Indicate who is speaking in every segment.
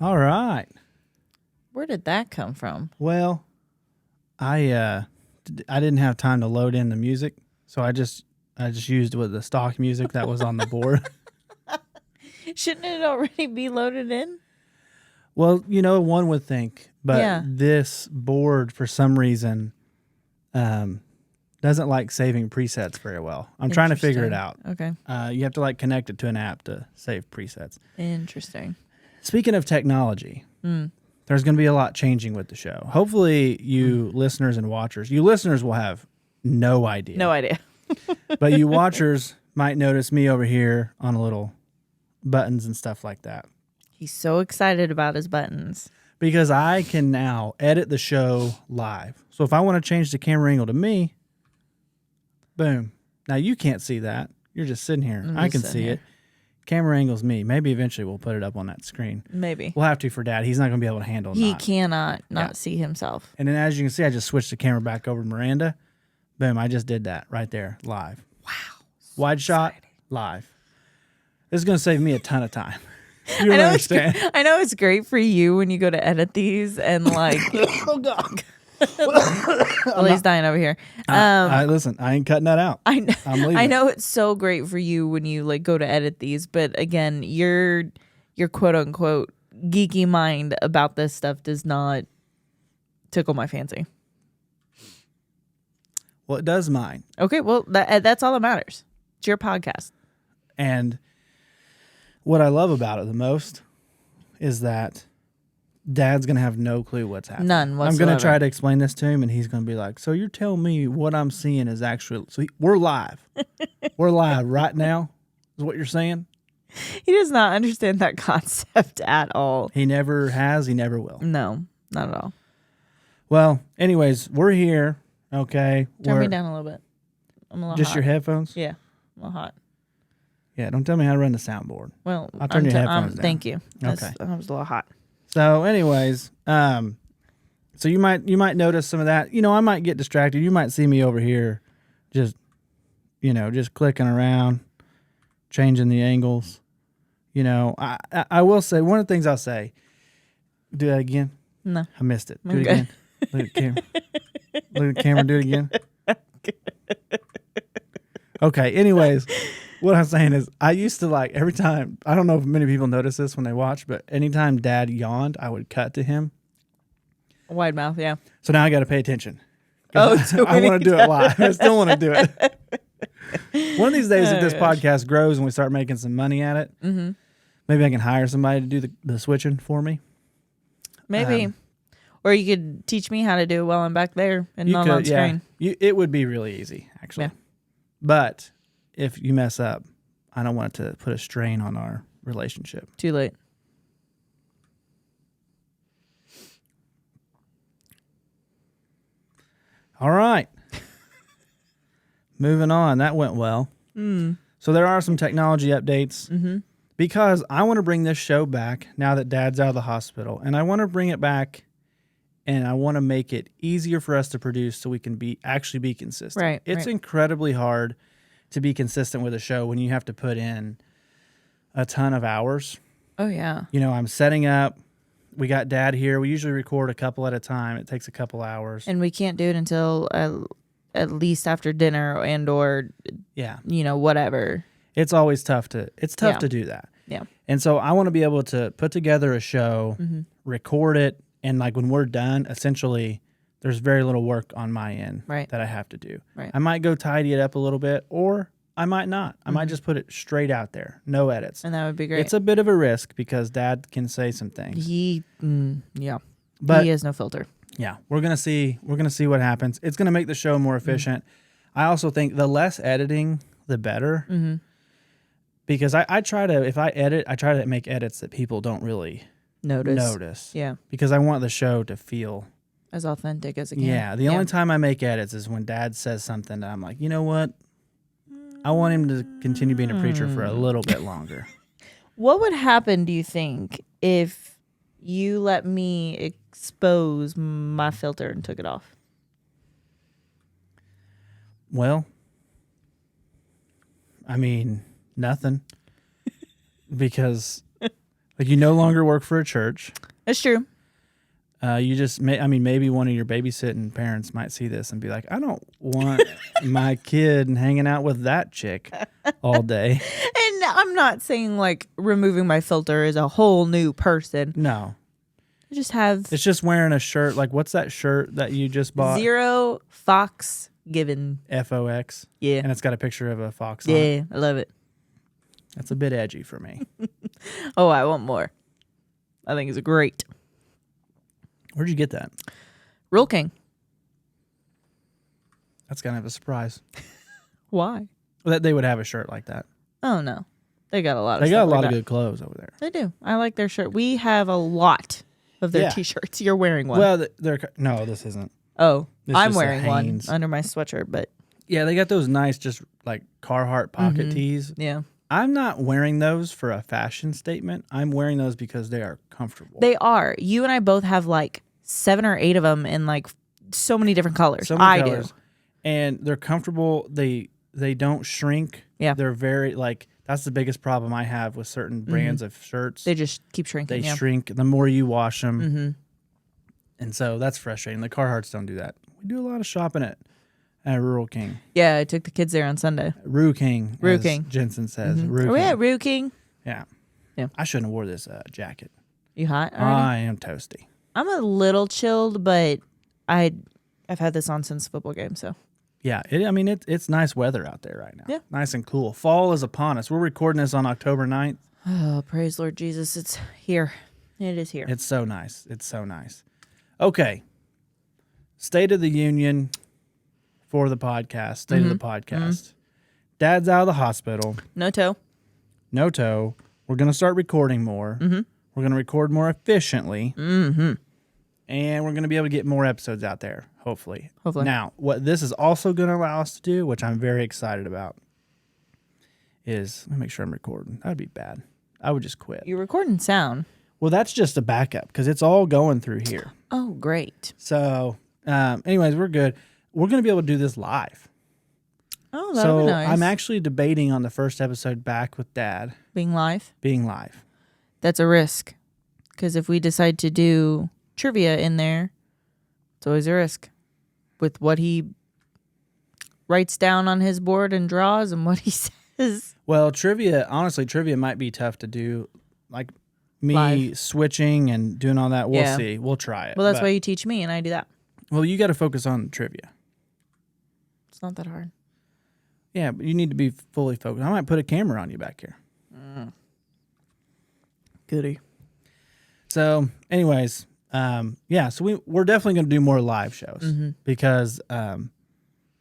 Speaker 1: All right.
Speaker 2: Where did that come from?
Speaker 1: Well, I didn't have time to load in the music, so I just used with the stock music that was on the board.
Speaker 2: Shouldn't it already be loaded in?
Speaker 1: Well, one would think, but
Speaker 2: Yeah.
Speaker 1: this board for some reason doesn't like saving presets very well. I'm trying to figure it out.
Speaker 2: Okay.
Speaker 1: You have to connect it to an app to save presets.
Speaker 2: Interesting.
Speaker 1: Speaking of technology, there's going to be a lot changing with the show. Hopefully, you listeners and watchers, you listeners will have no idea.
Speaker 2: No idea.
Speaker 1: But you watchers might notice me over here on a little buttons and stuff like that.
Speaker 2: He's so excited about his buttons.
Speaker 1: Because I can now edit the show live. So if I want to change the camera angle to me, boom. Now you can't see that. You're just sitting here. I can see it. Camera angle's me. Maybe eventually we'll put it up on that screen.
Speaker 2: Maybe.
Speaker 1: We'll have to for Dad. He's not going to be able to handle it.
Speaker 2: He cannot see himself.
Speaker 1: And then as you can see, I just switched the camera back over to Miranda. Boom, I just did that right there, live.
Speaker 2: Wow.
Speaker 1: Wide shot, live. This is going to save me a ton of time.
Speaker 2: I know it's great for you when you go to edit these and oh God. Lily's dying over here.
Speaker 1: Listen, I ain't cutting that out.
Speaker 2: I'm
Speaker 1: leaving.
Speaker 2: I know it's so great for you when you go to edit these, but again, your quote unquote geeky mind about this stuff does not tickle my fancy.
Speaker 1: Well, it does mine.
Speaker 2: Okay, well that's all that matters. It's your podcast.
Speaker 1: And what I love about it the most is that Dad's going to have no clue what's happening.
Speaker 2: None whatsoever.
Speaker 1: I'm going to try to explain this to him, and he's going to be like, so you're telling me what I'm seeing is actually... So we're live. We're live right now, is what you're saying?
Speaker 2: He does not understand that concept at all.
Speaker 1: He never has. He never will.
Speaker 2: No, not at all.
Speaker 1: Well, anyways, we're here, okay?
Speaker 2: Turn me down a little bit. I'm a little
Speaker 1: just
Speaker 2: hot.
Speaker 1: Your headphones?
Speaker 2: Yeah, I'm a little hot.
Speaker 1: Yeah, don't tell me how to run the soundboard.
Speaker 2: Well,
Speaker 1: I'll turn your headphones down.
Speaker 2: Thank you.
Speaker 1: Okay.
Speaker 2: I was a little hot.
Speaker 1: So anyways, so you might notice some of that. I might get distracted. You might see me over here just clicking around, changing the angles. I will say, one of the things I'll say, do that again.
Speaker 2: No.
Speaker 1: I missed it. Do it again. Look at the camera. Look at the camera, do it again. Okay, anyways, what I'm saying is I used to every time, I don't know if many people notice this when they watch, but anytime Dad yawned, I would cut to him.
Speaker 2: Wide mouth, yeah.
Speaker 1: So now I got to pay attention.
Speaker 2: Oh,
Speaker 1: I want to do it live. I still want to do it. One of these days, if this podcast grows and we start making some money at it, maybe I can hire somebody to do the switching for me.
Speaker 2: Maybe. Or you could teach me how to do it while I'm back there and not on screen.
Speaker 1: Yeah. It would be really easy, actually.
Speaker 2: Yeah.
Speaker 1: But if you mess up, I don't want it to put a strain on our relationship.
Speaker 2: Too late.
Speaker 1: All right. Moving on. That went well. So there are some technology updates because I want to bring this show back now that Dad's out of the hospital. And I want to bring it back and I want to make it easier for us to produce so we can actually be consistent.
Speaker 2: Right.
Speaker 1: It's incredibly hard to be consistent with a show when you have to put in a ton of hours.
Speaker 2: Oh, yeah.
Speaker 1: I'm setting up. We got Dad here. We usually record a couple at a time. It takes a couple hours.
Speaker 2: And we can't do it until at least after dinner or whatever.
Speaker 1: It's always tough to do that.
Speaker 2: Yeah.
Speaker 1: And so I want to be able to put together a show, record it, and when we're done, essentially there's very little work on my end that I have to do.
Speaker 2: Right.
Speaker 1: I might go tidy it up a little bit, or I might not. I might just put it straight out there. No edits.
Speaker 2: And that would be great.
Speaker 1: It's a bit of a risk because Dad can say some things.
Speaker 2: But he has no filter.
Speaker 1: Yeah. We're going to see what happens. It's going to make the show more efficient. I also think the less editing, the better. Because I try to make edits that people don't really notice.
Speaker 2: Yeah.
Speaker 1: Because I want the show to feel
Speaker 2: as authentic as it can.
Speaker 1: Yeah. The only time I make edits is when Dad says something that I'm like, you know what? I want him to continue being a preacher for a little bit longer.
Speaker 2: What would happen, do you think, if you let me expose my filter and took it off?
Speaker 1: Well, I mean, nothing. Because Like you no longer work for a church.
Speaker 2: It's true.
Speaker 1: You just maybe one of your babysitting parents might see this and be like, I don't want my kid hanging out with that chick all day.
Speaker 2: And I'm not saying like removing my filter is a whole new person.
Speaker 1: No.
Speaker 2: I just have
Speaker 1: It's just wearing a shirt. Like, what's that shirt that you just bought?
Speaker 2: Zero Fox Given.
Speaker 1: FOX.
Speaker 2: Yeah.
Speaker 1: And it's got a picture of a fox on it.
Speaker 2: Yeah, I love it.
Speaker 1: That's a bit edgy for me.
Speaker 2: Oh, I want more. I think it's great.
Speaker 1: Where'd you get that?
Speaker 2: Real King.
Speaker 1: That's kind of a surprise.
Speaker 2: Why?
Speaker 1: That they would have a shirt like that.
Speaker 2: Oh, no. They got a lot of
Speaker 1: They got a
Speaker 2: stuff
Speaker 1: lot
Speaker 2: like
Speaker 1: of
Speaker 2: that.
Speaker 1: good clothes over there.
Speaker 2: They do. I like their shirt. We have a lot of their
Speaker 1: Yeah.
Speaker 2: T-shirts. You're wearing one.
Speaker 1: Well, no, this isn't.
Speaker 2: Oh,
Speaker 1: This
Speaker 2: I'm
Speaker 1: is a
Speaker 2: wearing one
Speaker 1: Hanes.
Speaker 2: under my sweatshirt, but
Speaker 1: Yeah, they got those nice, just like Carhartt pocket tees.
Speaker 2: yeah.
Speaker 1: I'm not wearing those for a fashion statement. I'm wearing those because they are comfortable.
Speaker 2: They are. You and I both have like 7 or 8 of them in like so many different colors.
Speaker 1: So many
Speaker 2: I
Speaker 1: colors.
Speaker 2: do.
Speaker 1: And they're comfortable. They don't shrink.
Speaker 2: Yeah.
Speaker 1: They're very like that's the biggest problem I have with certain brands of shirts.
Speaker 2: They just keep shrinking.
Speaker 1: They
Speaker 2: yeah.
Speaker 1: shrink the more you wash them.
Speaker 2: Mm-hmm.
Speaker 1: And so that's frustrating. The Carhartts don't do that. We do a lot of shopping at Rural King.
Speaker 2: Yeah, I took the kids there on Sunday.
Speaker 1: Rue King.
Speaker 2: Rue
Speaker 1: as
Speaker 2: King.
Speaker 1: Jensen says. Rue
Speaker 2: Are we
Speaker 1: King.
Speaker 2: at Rue King?
Speaker 1: Yeah.
Speaker 2: Yeah.
Speaker 1: I shouldn't have wore this jacket.
Speaker 2: You hot already?
Speaker 1: I am toasty.
Speaker 2: I'm a little chilled, but I've had this on since the football game, so.
Speaker 1: Yeah, it's nice weather out there right now.
Speaker 2: Yeah.
Speaker 1: Nice and cool. Fall is upon us. We're recording this on October 9th.
Speaker 2: Oh, praise Lord Jesus. It's here. It is here.
Speaker 1: It's so nice. It's so nice. Okay. State of the Union for the podcast. State of the podcast. Dad's out of the hospital.
Speaker 2: No toe.
Speaker 1: No toe. We're going to start recording more. We're going to record more efficiently. And we're going to be able to get more episodes out there, hopefully.
Speaker 2: Hopefully.
Speaker 1: Now, what this is also going to allow us to do, which I'm very excited about, is let me make sure I'm recording. That'd be bad. I would just quit.
Speaker 2: You're recording sound.
Speaker 1: Well, that's just a backup because it's all going through here.
Speaker 2: Oh, great.
Speaker 1: So, anyways, we're good. We're going to be able to do this live.
Speaker 2: Oh, that'll
Speaker 1: So
Speaker 2: be nice.
Speaker 1: I'm actually debating on the first episode back with Dad
Speaker 2: Being live.
Speaker 1: being live.
Speaker 2: That's a risk. Because if we decide to do trivia in there, it's always a risk. With what he writes down on his board and draws and what he says.
Speaker 1: Well, trivia might be tough to do. Like me
Speaker 2: Live.
Speaker 1: switching and doing all that. We'll
Speaker 2: Yeah.
Speaker 1: see. We'll try it.
Speaker 2: Well, that's
Speaker 1: But-
Speaker 2: why you teach me and I do that.
Speaker 1: Well, you got to focus on trivia.
Speaker 2: It's not that hard.
Speaker 1: Yeah, but you need to be fully focused. I might put a camera on you back here.
Speaker 2: Goody.
Speaker 1: So, anyways, so we're definitely going to do more live shows because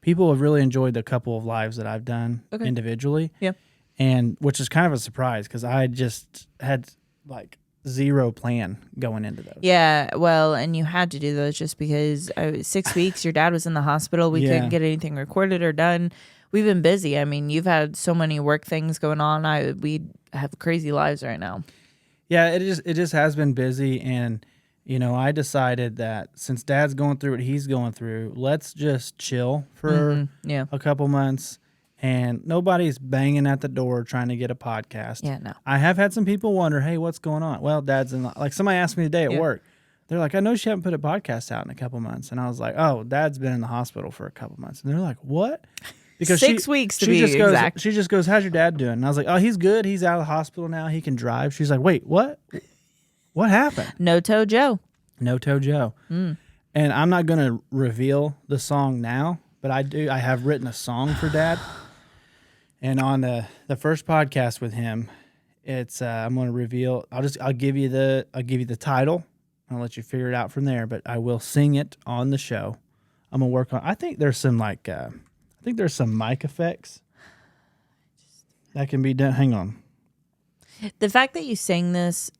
Speaker 1: people have really enjoyed the couple of lives that I've done individually.
Speaker 2: Yeah.
Speaker 1: And which is kind of a surprise because I just had like zero plan going into those.
Speaker 2: Yeah, well, and you had to do those just because 6 weeks, your dad was in the hospital. We
Speaker 1: Yeah.
Speaker 2: couldn't get anything recorded or done. We've been busy. I mean, you've had so many work things going on. We have crazy lives right now.
Speaker 1: Yeah, it just has been busy, and I decided that since Dad's going through what he's going through, let's just chill for
Speaker 2: Yeah.
Speaker 1: a couple months, and nobody's banging at the door trying to get a podcast.
Speaker 2: Yeah, no.
Speaker 1: I have had some people wonder, hey, what's going on? Well, Dad's like somebody asked me today at work. They're like, I know you haven't put a podcast out in a couple months, and I was like, oh, Dad's been in the hospital for a couple months, and they're like, what? Because
Speaker 2: 6 weeks to be
Speaker 1: just
Speaker 2: exact.
Speaker 1: Goes, she just goes, how's your dad doing? And I was like, oh, he's good. He's out of the hospital now. He can drive. She's like, wait, what? What happened?
Speaker 2: No Toe Joe.
Speaker 1: No Toe Joe. And I'm not going to reveal the song now, but I have written a song for Dad. And on the first podcast with him, it's I'm going to reveal. I'll give you the title. I'll let you figure it out from there. But I will sing it on the show. I'm gonna work on. I think there's some mic effects that can be done. Hang on.
Speaker 2: The fact that you sang this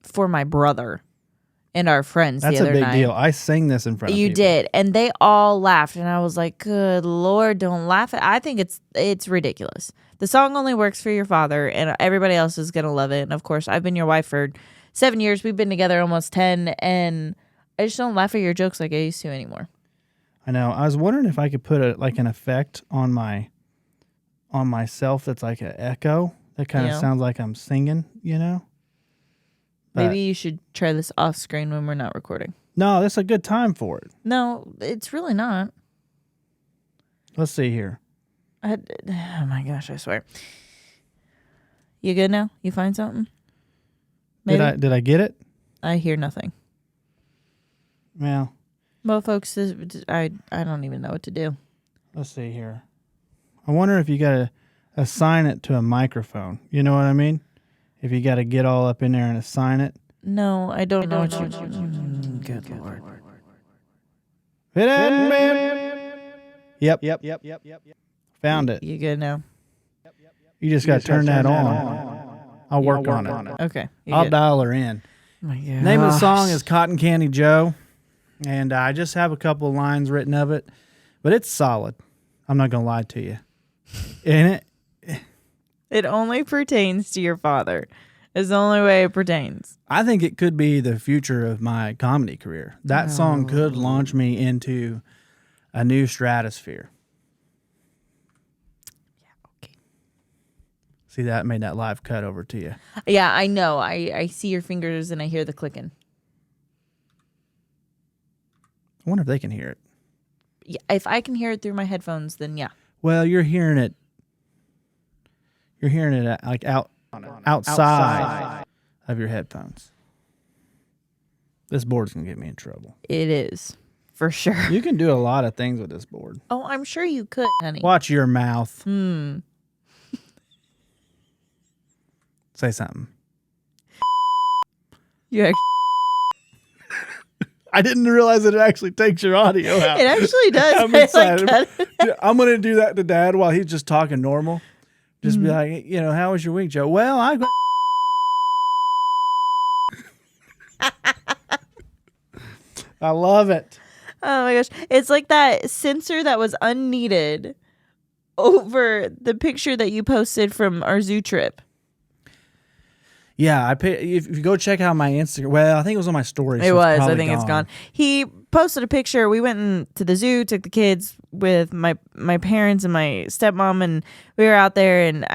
Speaker 2: for my brother and our friends
Speaker 1: That's
Speaker 2: the
Speaker 1: a
Speaker 2: other
Speaker 1: big
Speaker 2: night.
Speaker 1: deal. I sang this in front of
Speaker 2: You
Speaker 1: people.
Speaker 2: did, and they all laughed, and I was like, "Good Lord, don't laugh!" I think it's ridiculous. The song only works for your father, and everybody else is gonna love it. And of course, I've been your wife for 7 years. We've been together almost 10, and I just don't laugh at your jokes like I used to anymore.
Speaker 1: I know. I was wondering if I could put an effect on myself that's like an echo that kind of
Speaker 2: Yeah.
Speaker 1: sounds like I'm singing.
Speaker 2: Maybe you should try this off screen when we're not recording.
Speaker 1: No, that's a good time for it.
Speaker 2: No, it's really not.
Speaker 1: Let's see here.
Speaker 2: Oh my gosh, I swear. You good now? You find something? Maybe?
Speaker 1: Did I get it?
Speaker 2: I hear nothing.
Speaker 1: Well,
Speaker 2: folks, I don't even know what to do.
Speaker 1: let's see here. I wonder if you got to assign it to a microphone. You know what I mean? If you got to get all up in there and assign it.
Speaker 2: No, I don't know what you... Good Lord.
Speaker 1: Yep. Found it.
Speaker 2: You good now?
Speaker 1: You just got to turn that on. I'll work on it.
Speaker 2: Okay.
Speaker 1: I'll dial her in.
Speaker 2: Oh my gosh.
Speaker 1: Name of the song is Cotton Candy Joe, and I just have a couple of lines written of it, but it's solid. I'm not going to lie to you. And
Speaker 2: it only pertains to your father. It's the only way it pertains.
Speaker 1: I think it could be the future of my comedy career. That song could launch me into a new stratosphere.
Speaker 2: Yeah, okay.
Speaker 1: See, that made that live cut over to you.
Speaker 2: Yeah, I know. I see your fingers and I hear the clicking.
Speaker 1: I wonder if they can hear it.
Speaker 2: Yeah, if I can hear it through my headphones, then yeah.
Speaker 1: Well, you're hearing it. You're hearing it like outside of your headphones. This board's gonna get me in trouble.
Speaker 2: It is, for sure.
Speaker 1: You can do a lot of things with this board.
Speaker 2: Oh, I'm sure you could, honey.
Speaker 1: Watch your mouth. Say something.
Speaker 2: You actually,
Speaker 1: I didn't realize that it actually takes your audio out.
Speaker 2: it actually does.
Speaker 1: I'm excited. I'm going to do that to Dad while he's just talking normal. Just be like, how was your week, Joe? Well, I love it.
Speaker 2: Oh my gosh. It's like that censor that was unneeded over the picture that you posted from our zoo trip.
Speaker 1: Yeah, if you go check out my Instagram, well, I think it was on my story.
Speaker 2: It was. I think it's gone. He posted a picture. We went to the zoo, took the kids with my parents and my stepmom, and we were out there, and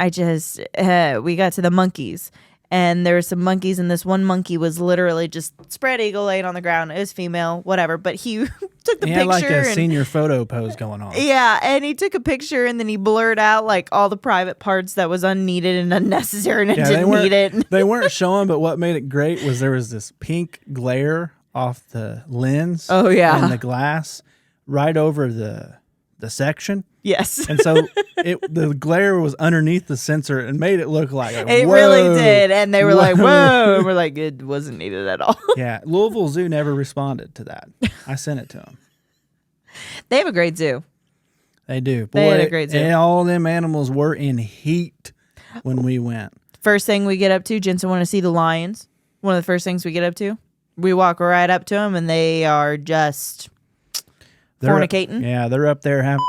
Speaker 2: we got to the monkeys. And there were some monkeys, and this one monkey was literally just spread eagle laying on the ground. It was female, whatever. But he took the picture. He had like a
Speaker 1: senior photo pose going on.
Speaker 2: Yeah, and he took a picture, and then he blurred out like all the private parts that was unneeded and unnecessary, and didn't need it.
Speaker 1: They weren't showing, but what made it great was there was this pink glare off the lens.
Speaker 2: Oh yeah,
Speaker 1: and the glass right over the section.
Speaker 2: Yes.
Speaker 1: And so the glare was underneath the sensor and made it look like
Speaker 2: it really did. And they were like, whoa. And we're like, it wasn't needed at all.
Speaker 1: Yeah. Louisville Zoo never responded to that. I sent it to them.
Speaker 2: They have a great zoo.
Speaker 1: They do.
Speaker 2: Boy, they had a great zoo.
Speaker 1: And all them animals were in heat when we went.
Speaker 2: First thing we get up to, Jensen wanted to see the lions. One of the first things we get up to. We walk right up to them and they are just fornicating.
Speaker 1: Yeah, they're up there having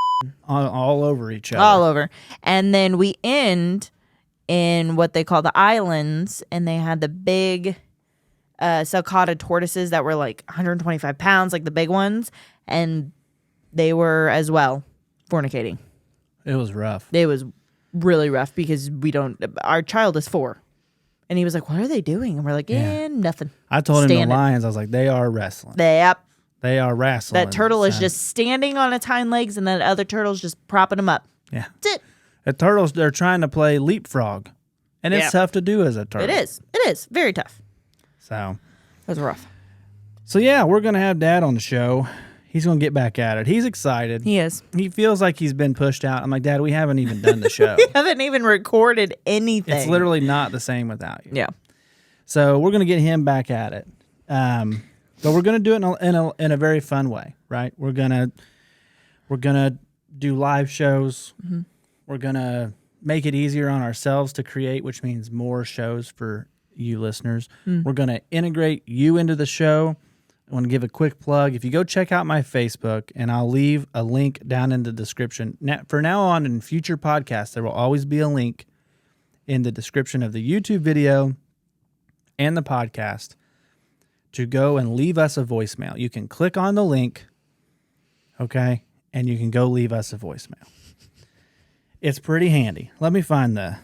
Speaker 1: all over each other.
Speaker 2: All over. And then we end in what they call the islands, and they had the big sulcata tortoises that were like 125 pounds, like the big ones, and they were as well fornicating.
Speaker 1: It was rough.
Speaker 2: It was really rough because our child is 4. And he was like, what are they doing? And we're like, nothing.
Speaker 1: I told him the lions, I was like, they are wrestling.
Speaker 2: Yep.
Speaker 1: They are wrestling.
Speaker 2: That turtle is just standing on its hind legs, and that other turtle's just propping him up.
Speaker 1: Yeah.
Speaker 2: That's it.
Speaker 1: The turtles, they're trying to play leapfrog. And it's tough to do as a turtle.
Speaker 2: It is. It is. Very tough.
Speaker 1: So.
Speaker 2: That's rough.
Speaker 1: So, yeah, we're going to have Dad on the show. He's going to get back at it. He's excited.
Speaker 2: He is.
Speaker 1: He feels like he's been pushed out. I'm like, Dad, we haven't even done the show.
Speaker 2: We haven't even recorded anything.
Speaker 1: It's literally not the same without you.
Speaker 2: Yeah.
Speaker 1: So we're going to get him back at it. But we're going to do it in a very fun way, right? We're going to do live shows. Mm-hmm. We're going to make it easier on ourselves to create, which means more shows for you listeners. Mm. We're going to integrate you into the show. I want to give a quick plug. If you go check out my Facebook, and I'll leave a link down in the description. Now, for now on, in future podcasts, there will always be a link in the description of the YouTube video and the podcast to go and leave us a voicemail. You can click on the link, okay, and you can go leave us a voicemail. It's pretty handy. Let me find the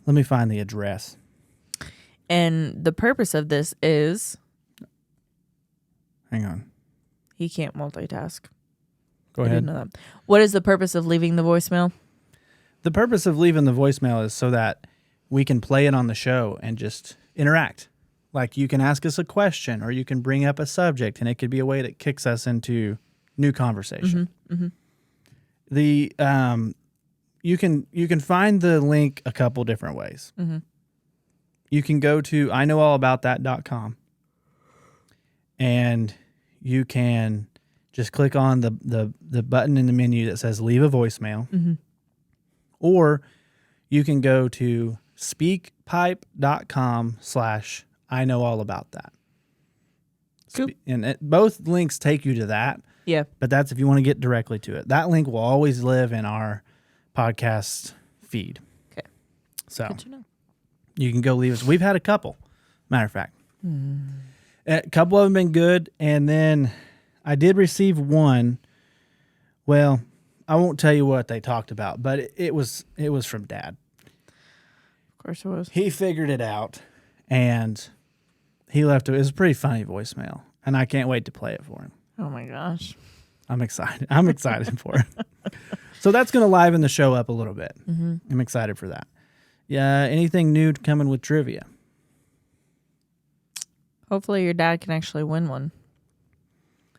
Speaker 1: address.
Speaker 2: And the purpose of this is
Speaker 1: Hang on.
Speaker 2: he can't multitask.
Speaker 1: Go
Speaker 2: I
Speaker 1: ahead.
Speaker 2: didn't know that. What is the purpose of leaving the voicemail?
Speaker 1: The purpose of leaving the voicemail is so that we can play it on the show and just interact. Like you can ask us a question or you can bring up a subject, and it could be a way that kicks us into new conversation. The you can find the link a couple different ways. You can go to iknowallaboutthat.com and you can just click on the button in the menu that says leave a voicemail. Or you can go to speakpipe.com/iknowallaboutthat.
Speaker 2: Cool.
Speaker 1: And both links take you to that.
Speaker 2: Yeah.
Speaker 1: But that's if you want to get directly to it. That link will always live in our podcast feed.
Speaker 2: Okay.
Speaker 1: So
Speaker 2: Good to know.
Speaker 1: you can go leave us. We've had a couple, matter of fact. A couple of them been good. And then I did receive one. Well, I won't tell you what they talked about, but it was from Dad.
Speaker 2: Of course it was.
Speaker 1: He figured it out, and he left it. It was a pretty funny voicemail, and I can't wait to play it for him.
Speaker 2: Oh my gosh.
Speaker 1: I'm excited. I'm excited for it. So that's going to liven the show up a little bit. I'm excited for that. Yeah. Anything new coming with trivia?
Speaker 2: Hopefully your dad can actually win one.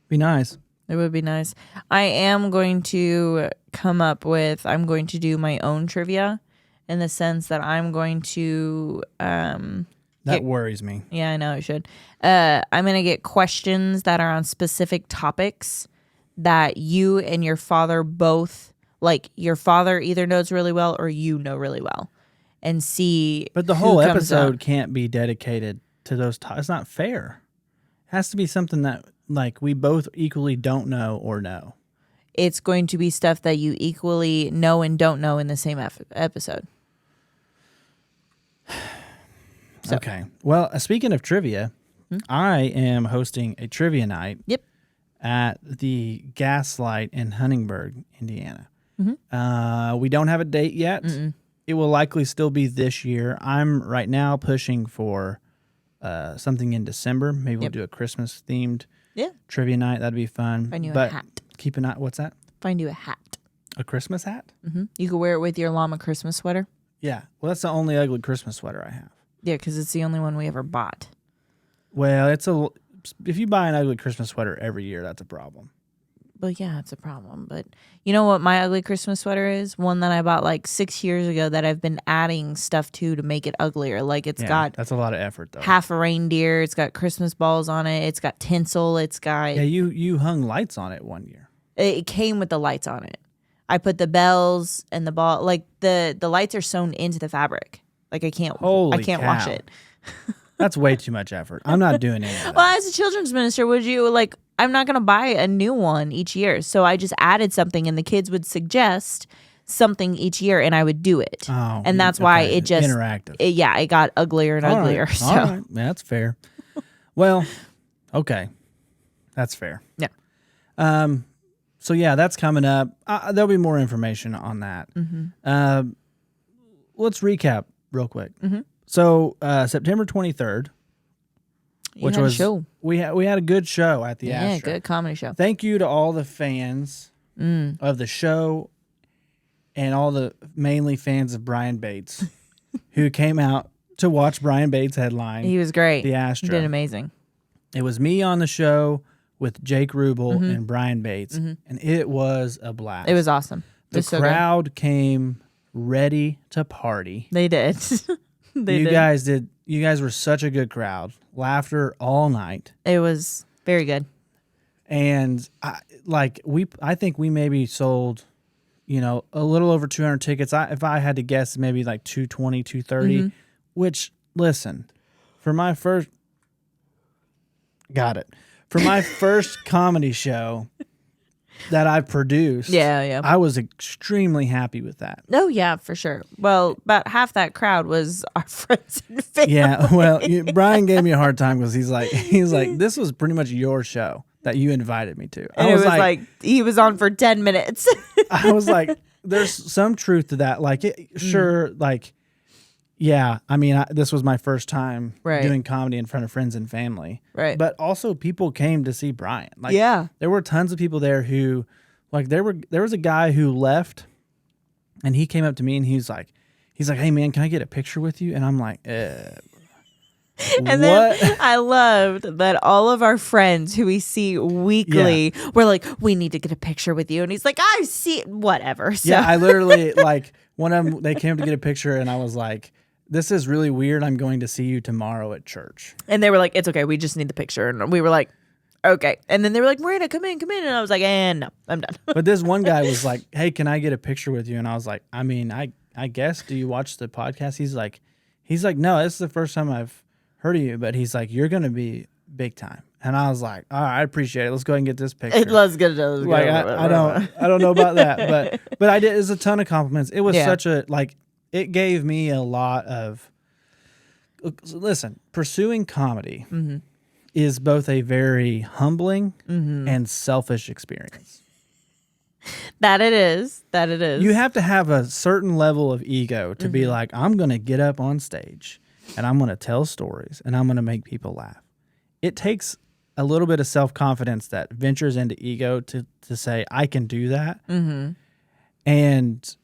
Speaker 1: Be nice.
Speaker 2: It would be nice. I am going to I'm going to do my own trivia in the sense that I'm going to
Speaker 1: That worries me.
Speaker 2: yeah, I know I should. I'm going to get questions that are on specific topics that you and your father both, like your father either knows really well or you know really well, and see.
Speaker 1: But the
Speaker 2: who
Speaker 1: whole
Speaker 2: comes
Speaker 1: episode
Speaker 2: up.
Speaker 1: can't be dedicated to those topics. It's not fair. It has to be something that like we both equally don't know or know.
Speaker 2: It's going to be stuff that you equally know and don't know in the same episode. So.
Speaker 1: Okay. Well, speaking of trivia, I am hosting a trivia night.
Speaker 2: Yep.
Speaker 1: At the Gaslight in Huntingburg, Indiana. We don't have a date yet. It will likely still be this year. I'm right now pushing for something in December. Maybe we'll do a Christmas themed trivia night. That'd be fun.
Speaker 2: Find you a hat.
Speaker 1: Keep an eye. What's that?
Speaker 2: Find you a hat.
Speaker 1: A Christmas hat?
Speaker 2: You could wear it with your llama Christmas sweater.
Speaker 1: Yeah. Well, that's the only ugly Christmas sweater I have.
Speaker 2: Yeah, because it's the only one we ever bought.
Speaker 1: Well, if you buy an ugly Christmas sweater every year, that's a problem.
Speaker 2: Well, yeah, it's a problem. But you know what my ugly Christmas sweater is? One that I bought like 6 years ago that I've been adding stuff to make it uglier. Like it's got
Speaker 1: that's a lot of effort, though.
Speaker 2: half a reindeer. It's got Christmas balls on it. It's got tinsel. It's got...
Speaker 1: Yeah, you hung lights on it one year.
Speaker 2: It came with the lights on it. I put the bells and the ball... Like the lights are sewn into the fabric. Like I can't wash
Speaker 1: cow.
Speaker 2: it.
Speaker 1: That's way too much effort. I'm not doing any of that.
Speaker 2: Well, as a children's minister, would you like... I'm not going to buy a new one each year. So I just added something and the kids would suggest something each year and I would do it.
Speaker 1: Oh,
Speaker 2: and that's why it just...
Speaker 1: interactive.
Speaker 2: It got uglier and uglier.
Speaker 1: Right.
Speaker 2: So
Speaker 1: All right. Yeah, that's fair. Well, okay. That's fair.
Speaker 2: yeah.
Speaker 1: So yeah, that's coming up. There'll be more information on that. Let's recap real quick. So September 23rd, which
Speaker 2: had a
Speaker 1: was
Speaker 2: show.
Speaker 1: we had a good show at the Astro.
Speaker 2: Good comedy show.
Speaker 1: Thank you to all the fans of the show and all the mainly fans of Brian Bates who came out to watch Brian Bates headline.
Speaker 2: He was great.
Speaker 1: The Astro.
Speaker 2: He did amazing.
Speaker 1: It was me on the show with Jake Rubel and Brian Bates, and it was a blast.
Speaker 2: It was awesome.
Speaker 1: The crowd came ready to party.
Speaker 2: They did.
Speaker 1: You guys were such a good crowd. Laughter all night.
Speaker 2: It was very good.
Speaker 1: And I think we maybe sold, a little over 200 tickets. If I had to guess, maybe like 220, 230, which, listen, for my first comedy show that I've produced, I was extremely happy with that.
Speaker 2: Oh, yeah, for sure. Well, about half that crowd was our friends and family.
Speaker 1: Yeah, well, Brian gave me a hard time because he's like, this was pretty much your show that you invited me to.
Speaker 2: And it was like he was on for 10 minutes.
Speaker 1: I was like, there's some truth to that. Like, sure, like, Yeah, I mean, this was my first time
Speaker 2: Right.
Speaker 1: doing comedy in front of friends and family.
Speaker 2: Right.
Speaker 1: But also, people came to see Brian. Like,
Speaker 2: Yeah.
Speaker 1: there were tons of people there who, like, there was a guy who left, and he came up to me and he's like, "Hey man, can I get a picture with you?" And I'm like,
Speaker 2: And
Speaker 1: what?
Speaker 2: then I loved that all of our friends who we see weekly were like, we need to get a picture with you. And he's like, I see whatever. So.
Speaker 1: Yeah, I literally, like, one of them, they came to get a picture, and I was like, this is really weird. I'm going to see you tomorrow at church.
Speaker 2: And they were like, it's okay. We just need the picture. And we were like, okay. And then they were like, Miranda, come in. And I was like, no, I'm done.
Speaker 1: But this one guy was like, hey, can I get a picture with you? And I was like, I mean, I guess, do you watch the podcast? He's like, no, this is the first time I've heard of you, but he's like, you're going to be big time. And I was like, all right, I appreciate it. Let's go ahead and get this picture.
Speaker 2: Let's get it.
Speaker 1: Like, I don't know about that, but I did. It was a ton of compliments. It was such a, like, it gave me a lot of, listen, pursuing comedy is both a very humbling and selfish experience.
Speaker 2: That it is.
Speaker 1: You have to have a certain level of ego to be like, I'm going to get up on stage and I'm going to tell stories and I'm going to make people laugh. It takes a little bit of self-confidence that ventures into ego to say, I can do that. And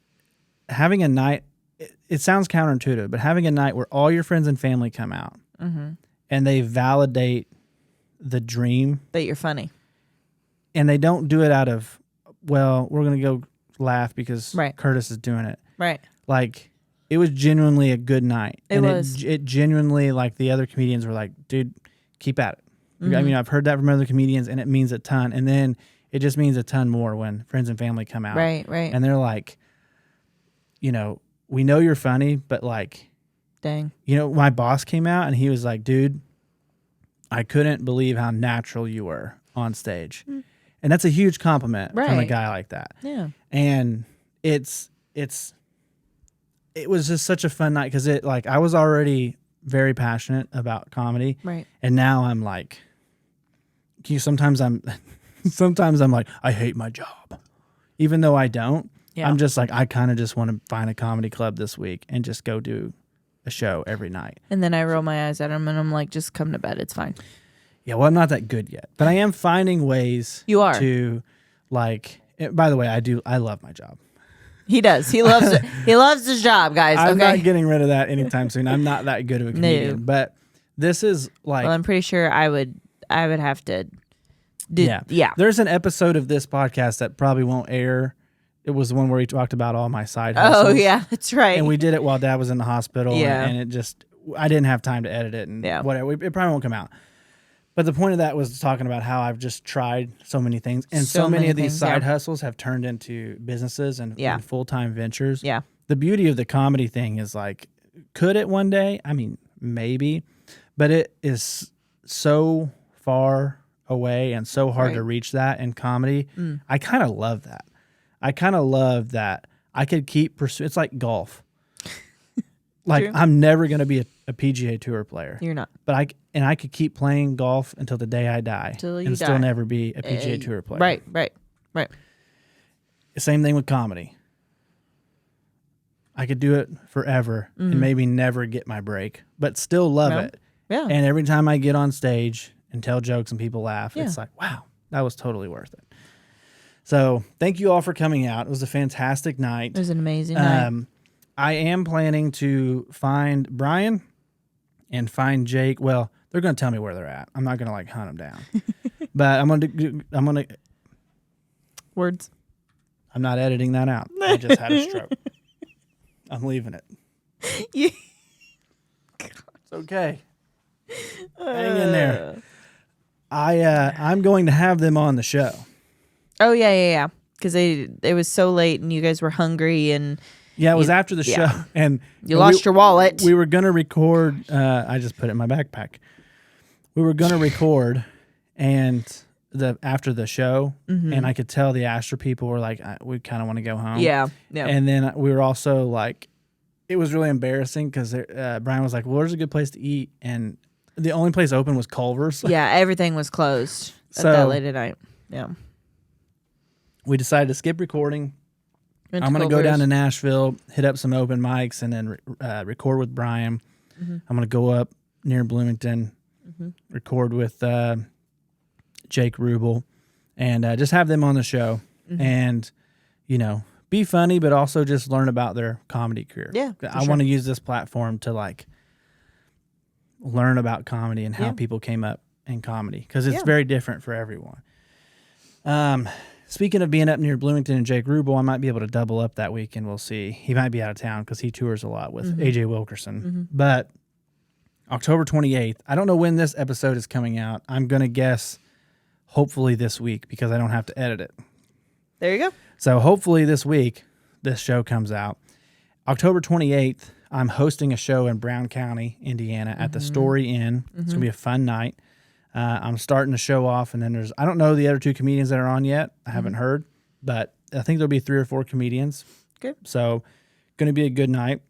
Speaker 1: having a night, it sounds counterintuitive, but having a night where all your friends and family come out and they validate the dream.
Speaker 2: That you're funny.
Speaker 1: And they don't do it out of, well, we're going to go laugh because
Speaker 2: Right.
Speaker 1: Curtis is doing it.
Speaker 2: Right.
Speaker 1: Like, it was genuinely a good night.
Speaker 2: It was.
Speaker 1: It genuinely, like, the other comedians were like, dude, keep at it. I mean, I've heard that from other comedians, and it means a ton. And then it just means a ton more when friends and family come out.
Speaker 2: Right.
Speaker 1: And they're like, you know, we know you're funny, but, like,
Speaker 2: Dang.
Speaker 1: you know, my boss came out and he was like, dude, I couldn't believe how natural you were on stage. And that's a huge compliment from a
Speaker 2: Right.
Speaker 1: guy like that.
Speaker 2: Yeah.
Speaker 1: And it was just such a fun night because it, like, I was already very passionate about comedy.
Speaker 2: Right.
Speaker 1: And now I'm like, sometimes I'm like, I hate my job. Even though I don't.
Speaker 2: Yeah.
Speaker 1: I'm just like, I kind of just want to find a comedy club this week and just go do a show every night.
Speaker 2: And then I roll my eyes at him and I'm like, just come to bed. It's fine.
Speaker 1: Yeah, well, I'm not that good yet. But I am finding ways
Speaker 2: You are.
Speaker 1: to, like, by the way, I love my job.
Speaker 2: He does. He loves it. He loves his job, guys.
Speaker 1: I'm
Speaker 2: okay.
Speaker 1: not getting rid of that anytime soon. I'm not that good of a comedian.
Speaker 2: No.
Speaker 1: But this is like,
Speaker 2: Well, I'm pretty sure I would have to do.
Speaker 1: yeah. There's an episode of this podcast that probably won't air. It was the one where we talked about all my side hustles.
Speaker 2: Oh yeah, that's right.
Speaker 1: And we did it while Dad was in the hospital.
Speaker 2: Yeah.
Speaker 1: And it just, I didn't have time to edit it and
Speaker 2: Yeah.
Speaker 1: whatever. It probably won't come out. But the point of that was talking about how I've just tried so many things. And so many of these
Speaker 2: things,
Speaker 1: side
Speaker 2: yeah.
Speaker 1: hustles have turned into businesses and full-time ventures.
Speaker 2: Yeah.
Speaker 1: The beauty of the comedy thing is, like, could it one day? I mean, maybe. But it is so far away and so hard to reach that in comedy. I kind of love that. I kind of love that I could keep pursuing. It's like golf. Like,
Speaker 2: True.
Speaker 1: I'm never going to be a PGA Tour player.
Speaker 2: You're not.
Speaker 1: But I could keep playing golf until the day I die.
Speaker 2: Till you
Speaker 1: and still
Speaker 2: die.
Speaker 1: never be a PGA Tour player.
Speaker 2: Right.
Speaker 1: Same thing with comedy. I could do it forever and maybe never get my break, but still love it.
Speaker 2: Yeah.
Speaker 1: And every time I get on stage and tell jokes and people laugh,
Speaker 2: Yeah.
Speaker 1: it's like, wow, that was totally worth it. So thank you all for coming out. It was a fantastic night.
Speaker 2: It was an amazing night.
Speaker 1: I am planning to find Brian and find Jake. Well, they're going to tell me where they're at. I'm not going to, like, hunt them down. But I'm going to
Speaker 2: Words.
Speaker 1: I'm not editing that out. I just had a stroke. I'm leaving it.
Speaker 2: Yeah.
Speaker 1: It's okay. Hang in there. I'm going to have them on the show.
Speaker 2: Oh yeah. Because it was so late and you guys were hungry and
Speaker 1: Yeah, it was after the show, and
Speaker 2: you lost your wallet.
Speaker 1: We were gonna record. I just put it in my backpack. We were gonna record, and after the show, and I could tell the Astor people were like, we kind of want to go home.
Speaker 2: Yeah.
Speaker 1: And then we were also like, it was really embarrassing because Brian was like, well, where's a good place to eat? And the only place open was Culver's.
Speaker 2: Yeah, everything was closed at
Speaker 1: So-
Speaker 2: that late at night. Yeah.
Speaker 1: We decided to skip recording I'm going to go down to Nashville, hit up some open mics, and then record with Brian. I'm going to go up near Bloomington, record with Jake Rubel, and just have them on the show. And, be funny, but also just learn about their comedy career.
Speaker 2: Yeah,
Speaker 1: I want to use this platform to learn about comedy and how people came up in comedy, because it's very different for everyone. Speaking of being up near Bloomington and Jake Rubel, I might be able to double up that weekend. We'll see. He might be out of town because he tours a lot with AJ Wilkerson. But October 28th, I don't know when this episode is coming out. I'm going to guess hopefully this week, because I don't have to edit it.
Speaker 2: There you go.
Speaker 1: So hopefully this week, this show comes out. October 28th, I'm hosting a show in Brown County, Indiana at the Story Inn. It's going to be a fun night. I'm starting the show off, and then I don't know the other two comedians that are on yet. I haven't heard, but I think there'll be 3 or 4 comedians.
Speaker 2: Okay.
Speaker 1: So going to be a good night.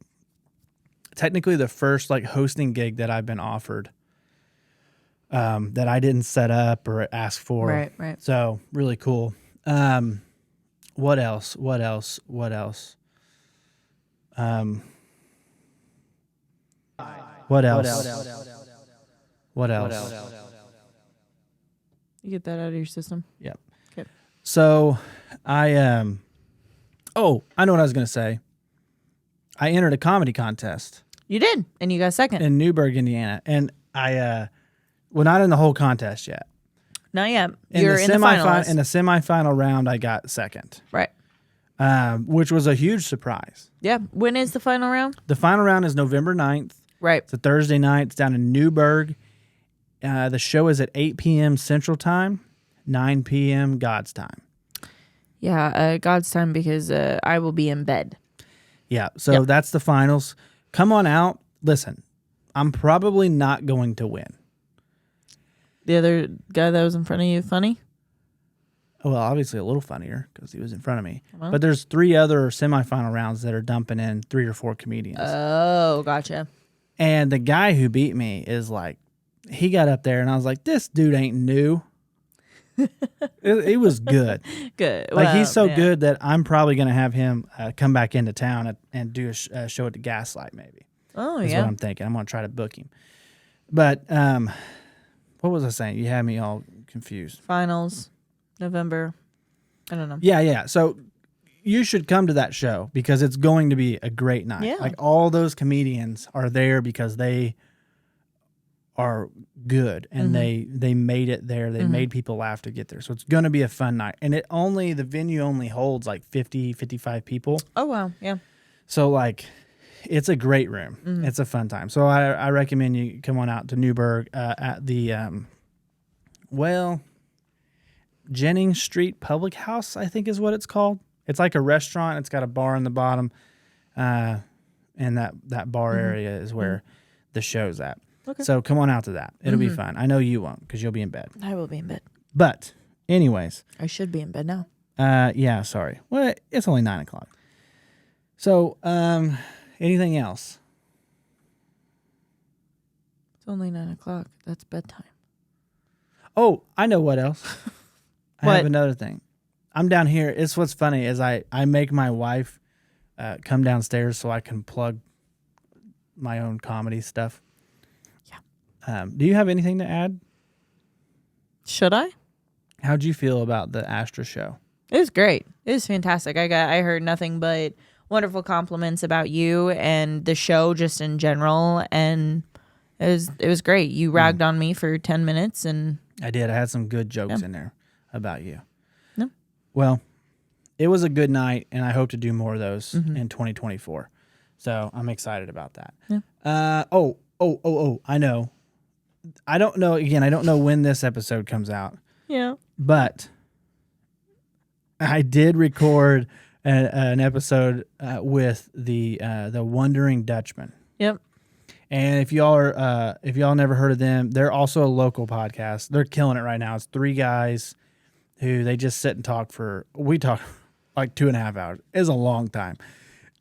Speaker 1: Technically the first hosting gig that I've been offered, that I didn't set up or ask for.
Speaker 2: Right.
Speaker 1: So really cool. What else? What else? What else?
Speaker 2: You get that out of your system?
Speaker 1: Yep.
Speaker 2: Okay.
Speaker 1: So I know what I was going to say. I entered a comedy contest.
Speaker 2: You did, and you got second.
Speaker 1: In Newburgh, Indiana. And I, not in the whole contest yet.
Speaker 2: Not yet. You're in the finals.
Speaker 1: In the semifinal round, I got second.
Speaker 2: Right.
Speaker 1: Which was a huge surprise.
Speaker 2: Yeah. When is the final round?
Speaker 1: The final round is November 9th.
Speaker 2: Right.
Speaker 1: It's a Thursday night. It's down in Newburgh. The show is at 8 p.m. Central Time, 9 p.m. God's Time.
Speaker 2: Yeah, God's Time, because I will be in bed.
Speaker 1: Yeah, so that's the finals. Come on out. Listen, I'm probably not going to win.
Speaker 2: The other guy that was in front of you, funny?
Speaker 1: Well, obviously a little funnier because he was in front of me.
Speaker 2: Well.
Speaker 1: But there's 3 other semifinal rounds that are dumping in 3 or 4 comedians.
Speaker 2: Oh, gotcha.
Speaker 1: And the guy who beat me is he got up there and I was like, this dude ain't new. It was good.
Speaker 2: Good.
Speaker 1: He's so good that I'm probably going to have him come back into town and do a show at the Gaslight, maybe.
Speaker 2: Oh,
Speaker 1: That's what I'm thinking. I'm going to try to book him. But what was I saying? You had me all confused.
Speaker 2: Finals, November. I don't know.
Speaker 1: Yeah. So you should come to that show because it's going to be a great night.
Speaker 2: Yeah.
Speaker 1: All those comedians are there because they are good and they made it there. They made people laugh to get there. So it's going to be a fun night. And the venue only holds 50, 55 people.
Speaker 2: Oh, wow. Yeah.
Speaker 1: So it's a great room. It's a fun time. So I recommend you come on out to Newburgh at the, Jennings Street Public House, I think is what it's called. It's like a restaurant. It's got a bar in the bottom. And that bar area is where the show's at.
Speaker 2: Okay.
Speaker 1: So come on out to that. It'll be fun. I know you won't because you'll be in bed.
Speaker 2: I will be in bed.
Speaker 1: But anyways.
Speaker 2: I should be in bed now.
Speaker 1: Yeah, sorry. Well, it's only 9 o'clock. So, anything else?
Speaker 2: It's only 9 o'clock. That's bedtime.
Speaker 1: Oh, I know what else. I
Speaker 2: What?
Speaker 1: have another thing. I'm down here. It's what's funny is I make my wife come downstairs so I can plug my own comedy stuff. Yeah. Do you have anything to add?
Speaker 2: Should I?
Speaker 1: How'd you feel about the Astra show?
Speaker 2: It was great. It was fantastic. I heard nothing but wonderful compliments about you and the show just in general, and it was great. You ragged on me for 10 minutes, and
Speaker 1: I did. I had some good jokes in there about you.
Speaker 2: No.
Speaker 1: Well, it was a good night, and I hope to do more of those in 2024. So I'm excited about that.
Speaker 2: Yeah.
Speaker 1: I know. I don't know. Again, I don't know when this episode comes out.
Speaker 2: Yeah.
Speaker 1: But I did record an episode with the Wandering Dutchman.
Speaker 2: Yep.
Speaker 1: And if y'all never heard of them, they're also a local podcast. They're killing it right now. It's 3 guys who they just sit and talk we talk like 2.5 hours. It's a long time.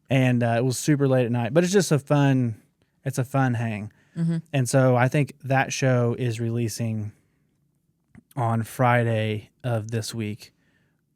Speaker 1: And it was super late at night, but it's just a fun hang. And so I think that show is releasing on Friday of this week,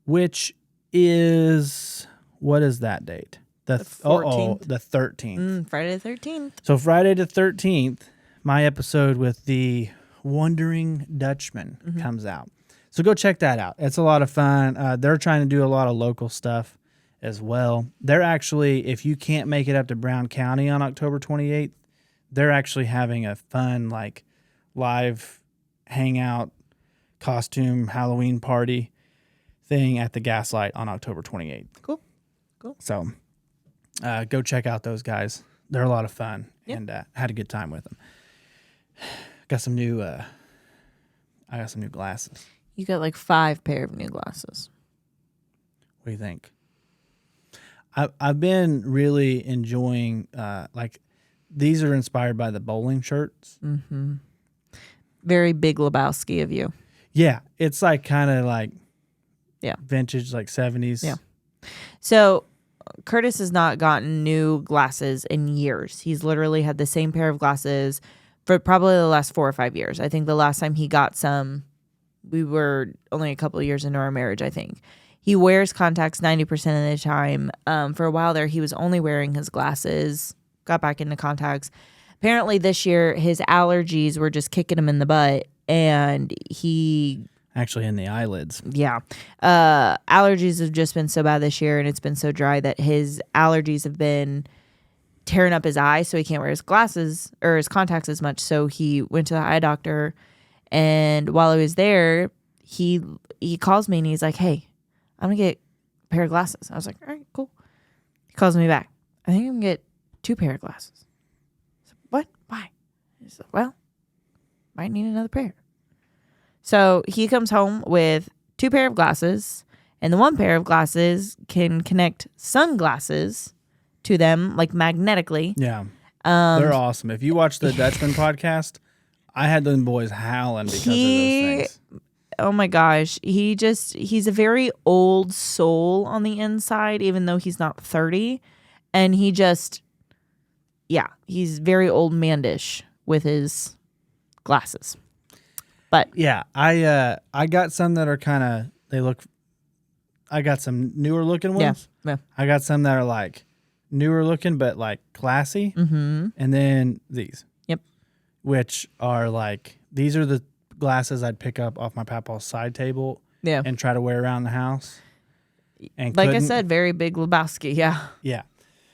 Speaker 1: which is what is that date? The
Speaker 2: 14th.
Speaker 1: The 13th.
Speaker 2: Friday the 13th.
Speaker 1: So Friday the 13th, my episode with the Wandering Dutchman comes out. So go check that out. It's a lot of fun. They're trying to do a lot of local stuff as well. They're actually, if you can't make it up to Brown County on October 28th, they're actually having a fun, like, live hangout, costume, Halloween party thing at the Gaslight on October 28th.
Speaker 2: Cool.
Speaker 1: So go check out those guys. They're a lot of fun, and had a good time with them. Got some new glasses.
Speaker 2: You got like 5 pair of new glasses.
Speaker 1: What do you think? I've been really enjoying, like, these are inspired by the bowling shirts.
Speaker 2: Mm-hmm. Very Big Lebowski of you.
Speaker 1: Yeah, it's like kind of like vintage, like 70s.
Speaker 2: Yeah. So Curtis has not gotten new glasses in years. He's literally had the same pair of glasses for probably the last 4 or 5 years. I think the last time he got some, we were only a couple of years into our marriage, I think. He wears contacts 90% of the time. For a while there, he was only wearing his glasses, got back into contacts. Apparently this year, his allergies were just kicking him in the butt, and he...
Speaker 1: Actually in the eyelids.
Speaker 2: Yeah. Allergies have just been so bad this year, and it's been so dry that his allergies have been tearing up his eyes, so he can't wear his glasses or his contacts as much. So he went to the eye doctor, and while he was there, he calls me and he's like, "Hey, I'm going to get a pair of glasses." I was like, "All right, cool." He calls me back. "I think I'm going to get 2 pair of glasses." I said, "What? Why?" He said, "Well, might need another pair." So he comes home with 2 pair of glasses, and the 1 pair of glasses can connect sunglasses to them, like magnetically.
Speaker 1: Yeah. They're awesome. If you watch the Dutchman podcast, I had them boys howling because of those things.
Speaker 2: Oh my gosh. He's a very old soul on the inside, even though he's not 30. And he's very old mandish with his glasses. But
Speaker 1: yeah, I got some that are kind of, I got some newer looking ones.
Speaker 2: Yeah.
Speaker 1: I got some that are like newer looking, but like classy.
Speaker 2: Mm-hmm.
Speaker 1: And then these.
Speaker 2: Yep.
Speaker 1: Which are like, these are the glasses I'd pick up off my papa's side table and try to wear around the house. And
Speaker 2: like I said, very Big Lebowski. Yeah.
Speaker 1: Yeah.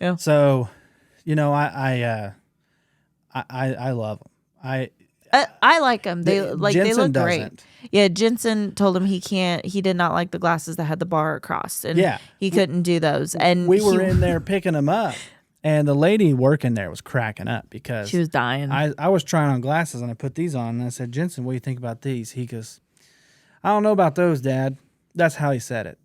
Speaker 2: Yeah.
Speaker 1: So, I love them.
Speaker 2: I like them. They look
Speaker 1: Jensen
Speaker 2: great.
Speaker 1: Doesn't.
Speaker 2: Yeah, Jensen told him he did not like the glasses that had the bar across, and he couldn't do those. And
Speaker 1: we were in there picking them up, and the lady working there was cracking up because
Speaker 2: she was dying.
Speaker 1: I was trying on glasses, and I put these on, and I said, "Jensen, what do you think about these?" He goes, "I don't know about those, Dad." That's how he said it.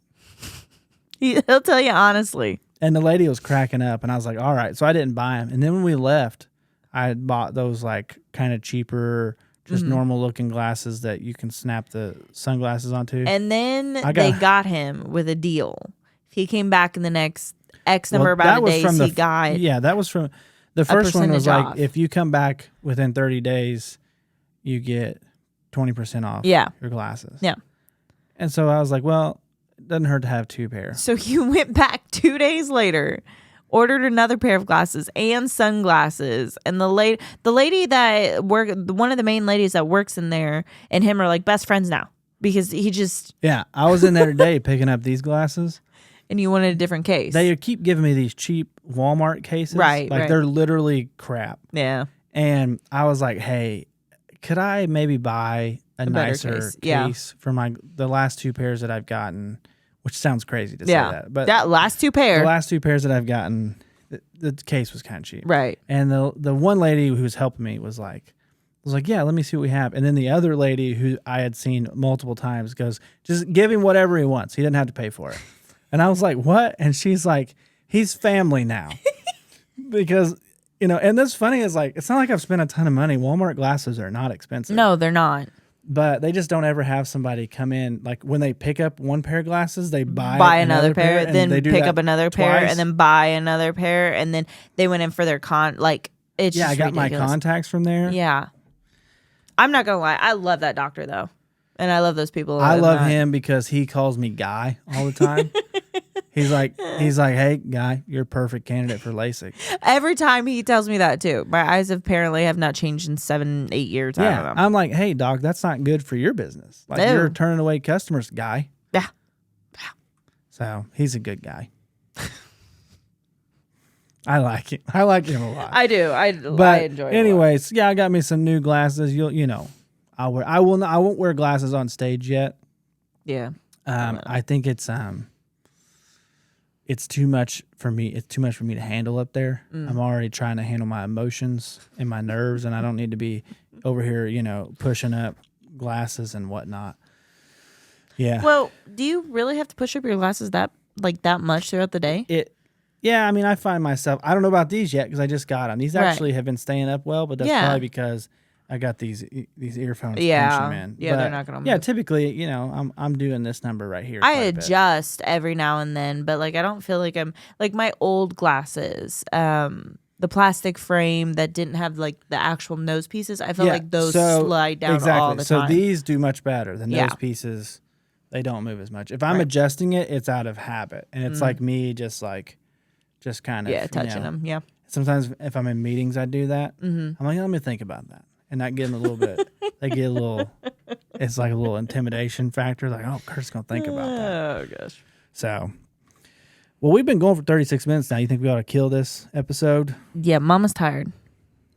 Speaker 2: He'll tell you honestly.
Speaker 1: And the lady was cracking up, and I was like, "All right." So I didn't buy them, and then when we left, I had bought those like kind of cheaper, just normal looking glasses that you can snap the sunglasses onto.
Speaker 2: And then they got him with a deal. He came back in the next X number of days. He got
Speaker 1: that was from the first one was like
Speaker 2: off.
Speaker 1: If you come back within 30 days, you get 20% off. Your glasses.
Speaker 2: Yeah.
Speaker 1: And so I was like, well, it doesn't hurt to have 2 pairs.
Speaker 2: So you went back 2 days later, ordered another pair of glasses and sunglasses, and the lady that one of the main ladies that works in there and him are like best friends now because he just
Speaker 1: I was in there today picking up these glasses,
Speaker 2: and you wanted a different case.
Speaker 1: They keep giving me these cheap Walmart cases,
Speaker 2: right?
Speaker 1: They're literally crap.
Speaker 2: Yeah,
Speaker 1: and I was like, hey, could I maybe buy a nicer case for the last 2 pairs that I've gotten? Which sounds crazy to say that. But
Speaker 2: that last 2 pairs.
Speaker 1: The last 2 pairs that I've gotten, the case was kind of cheap.
Speaker 2: Right.
Speaker 1: And the one lady who was helping me was like, yeah, let me see what we have. And then the other lady who I had seen multiple times goes, just give him whatever he wants. He didn't have to pay for it. And I was like, what? And she's like, he's family now. Because, and that's funny is like, it's not like I've spent a ton of money. Walmart glasses are not expensive.
Speaker 2: No, they're not.
Speaker 1: But they just don't ever have somebody come in. Like when they pick up 1 pair of glasses, they buy
Speaker 2: another pair, then pick up another pair,
Speaker 1: twice.
Speaker 2: and then buy another pair, and then they went in for their it's just
Speaker 1: I got
Speaker 2: ridiculous.
Speaker 1: my contacts from there.
Speaker 2: Yeah, I'm not gonna lie, I love that doctor though, and I love those people.
Speaker 1: I love him because he calls me Guy all the time. He's like, hey, guy, you're a perfect candidate for LASIK.
Speaker 2: Every time he tells me that too. My eyes apparently have not changed in 7-8 years. I don't know.
Speaker 1: I'm like, hey, doc, that's not good for your business. Like,
Speaker 2: No.
Speaker 1: you're turning away customers, guy.
Speaker 2: Yeah.
Speaker 1: So he's a good guy. I like him. I like him a lot.
Speaker 2: I do. I enjoy it.
Speaker 1: Anyways, I got me some new glasses. I won't wear glasses on stage yet.
Speaker 2: Yeah.
Speaker 1: I think it's too much for me. It's too much for me to handle up there. I'm already trying to handle my emotions and my nerves, and I don't need to be over here, pushing up glasses and whatnot. Yeah.
Speaker 2: Well, do you really have to push up your glasses that much throughout the day?
Speaker 1: Yeah, I mean, I find myself, I don't know about these yet because I just got them. These actually have been staying up well, but that's probably because I got these earphones.
Speaker 2: Yeah,
Speaker 1: in.
Speaker 2: Yeah, they're not gonna move.
Speaker 1: Yeah, typically, I'm doing this number right here.
Speaker 2: I adjust every now and then, but I don't feel like I'm like my old glasses, the plastic frame that didn't have the actual nose pieces. I feel like those slide down all the time.
Speaker 1: So these do much better. The nose pieces, they don't move as much. If I'm adjusting it, it's out of habit, and it's like me just kind of
Speaker 2: touching them. Yeah.
Speaker 1: Sometimes if I'm in meetings, I do that. I'm like, let me think about that. And not getting a little bit, it's like a little intimidation factor. Like, oh, Kurt's going to think about that.
Speaker 2: Oh, gosh.
Speaker 1: So, well, we've been going for 36 minutes now. You think we ought to kill this episode?
Speaker 2: Yeah, Mama's tired.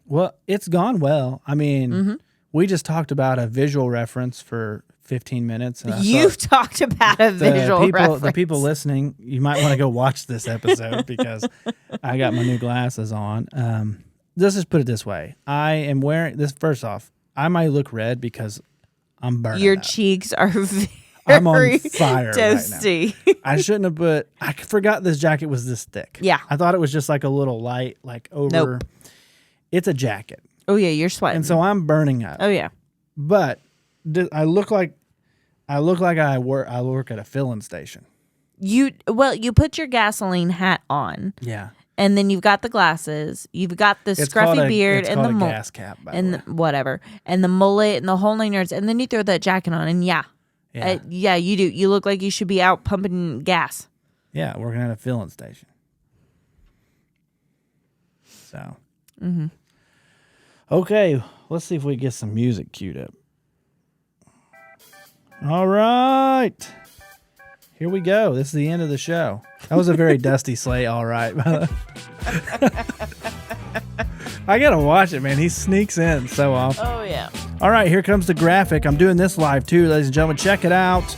Speaker 1: Well, it's gone well. I mean, we just talked about a visual reference for 15 minutes. And
Speaker 2: You've talked about a visual reference.
Speaker 1: The people listening, you might want to go watch this episode because I got my new glasses on. Let's just put it this way. I am wearing this. First off, I might look red because I'm burning.
Speaker 2: Your
Speaker 1: up.
Speaker 2: cheeks are very
Speaker 1: I'm on fire
Speaker 2: toasty.
Speaker 1: right now. I shouldn't have put. I forgot this jacket was this thick.
Speaker 2: Yeah.
Speaker 1: I thought it was just like a little light, like over.
Speaker 2: Nope.
Speaker 1: It's a jacket.
Speaker 2: Oh yeah, you're sweating.
Speaker 1: And so I'm burning up.
Speaker 2: Oh yeah.
Speaker 1: But I look like I work at a filling station.
Speaker 2: You put your gasoline hat on.
Speaker 1: Yeah.
Speaker 2: And then you've got the glasses, you've got the scruffy beard, and the
Speaker 1: gas cap,
Speaker 2: and whatever, and the mullet, and the whole 9 yards, and then you throw that jacket on, and you do. You look like you should be out pumping gas.
Speaker 1: Yeah, working at a filling station. So, okay, let's see if we get some music queued up. All right. Here we go. This is the end of the show. That was a very Dusty Slay, all right. I got to watch it, man. He sneaks in so often.
Speaker 2: Oh, yeah.
Speaker 1: All right, here comes the graphic. I'm doing this live, too, ladies and gentlemen. Check it out.